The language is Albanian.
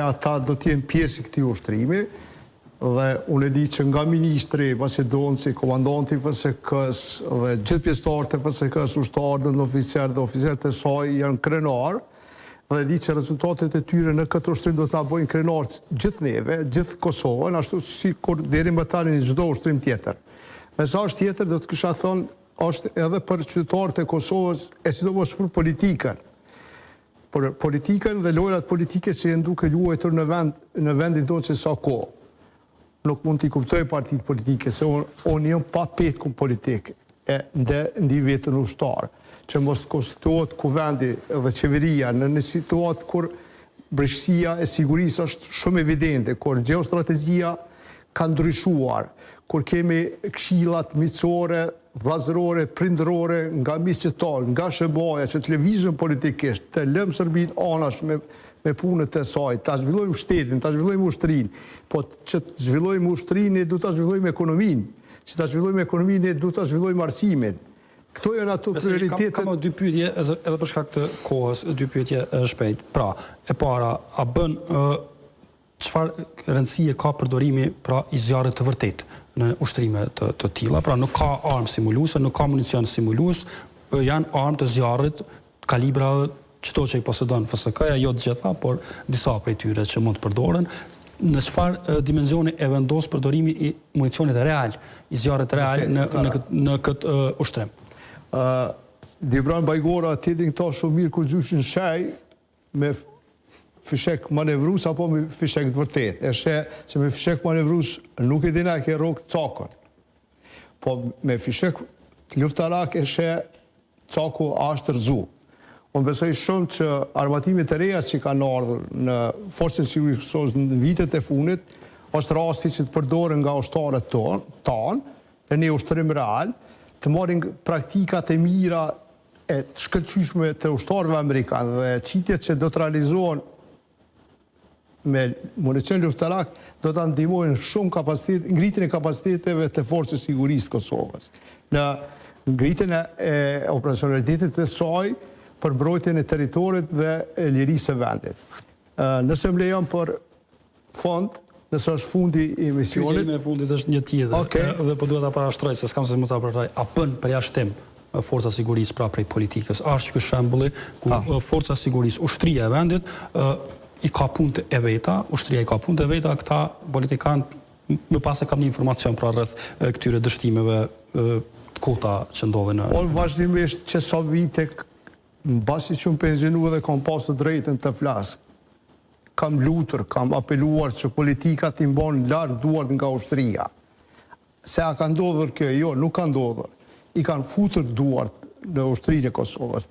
ata do t'jenë pjesë i këtij ushtrimi dhe unë e di që nga ministri Macedonci, komandanti FSK-s dhe gjithë pjesëtarët e FSK-s, ushtarët dhe oficerët e saj janë krenar dhe di që rezultatet e tyre në këtë ushtrim do t'na bojnë krenar gjithë neve, gjithë Kosovën, ashtu si kur deri më tani në çdo ushtrim tjetër. Mesazh tjetër do të kisha thonë është edhe për qytetarët e Kosovës, e sidomos për politikën. Për politikën dhe lojrat politike që janë duke luajtur në vendin tonë që sa kohë. Nuk mund t'i kuptoj partitë politike, se unë jam pa petku politikë, e ndi vetën ushtarë, që mos konstituohet kuvendi dhe qeveria në një situatë kur breshtia e sigurisë është shumë evidente, kur gjeostrategjia ka ndryshuar, kur kemi këshillat miqësore, vllazërore, prindërore nga misqëtar, nga SHBA-ja që të lëvizën politikisht, të lëmë Serbinë anash me punët e saj, ta zhvillojmë shtetin, ta zhvillojmë ushtrinë, po që të zhvillojmë ushtrinë du ta zhvillojmë ekonominë, që ta zhvillojmë ekonominë du ta zhvillojmë arsimin. Këto janë ato prioritetet. Kam dy pyetje edhe për shkak të kohës, dy pyetje shpejt. Pra, e para, a bën çfarë rëndësie ka përdorimi pra i zjarrit të vërtetë në ushtrime të tilla, pra nuk ka armë simuluese, nuk ka municion simulues, janë armë të zjarrit, kalibra çdo që i posedon FSK-ja, jo të gjitha, por disa prej tyre që mund të përdoren. Në çfarë dimensioni e vendos përdorimi i municionit real, i zjarrit real në këtë ushtrim? Dibran Bajgora ti din këta shumë mirë kur gjyshin shaj me fishek manevrus apo me fishek të vërtet. E she që me fishek manevrus nuk e dina ke rogë cakon. Po me fishek të luftarak e she caku ashtë rëzu. Unë besoj shumë që armatimit e reja që kanë ardhur në forcën sigurisë në vitet e funit, është rasti që të përdoren nga ushtarët tanë në një ushtrim real, të marrin praktikat e mira e të shkëlqyshme të ushtarëve amerikanë dhe qitjet që do të realizohen me municion luftarak do të ndihmojnë shumë ngritjen e kapaciteteve të forcës sigurisë të Kosovës. Në ngritjen e operacionalitetit të saj për mbrojtjen e territorit dhe lirisë së vendit. Nëse më lejon për fond, nëse është fundi i misionit. Pyetja e fundit është një tjetër, dhe po duhet ta parashtroj se s'kam se mund ta parashtroj. A bën përjashtim forca sigurisë pra prej politikës? Është ky shembulli ku forca sigurisë, ushtria e vendit i ka punët e veta, ushtria i ka punët e veta, këta politikanë më pas e kam një informacion pra rreth këtyre dështimeve të kota që ndodhin në. Unë vazhdimisht që sa vite mbasi që më pensionu dhe kam pasur drejtën të flas. Kam lutur, kam apeluar që politikat i mban larg duart nga ushtria. Se a ka ndodhur kjo? Jo, nuk ka ndodhur. I kanë futur duart në ushtrinë e Kosovës.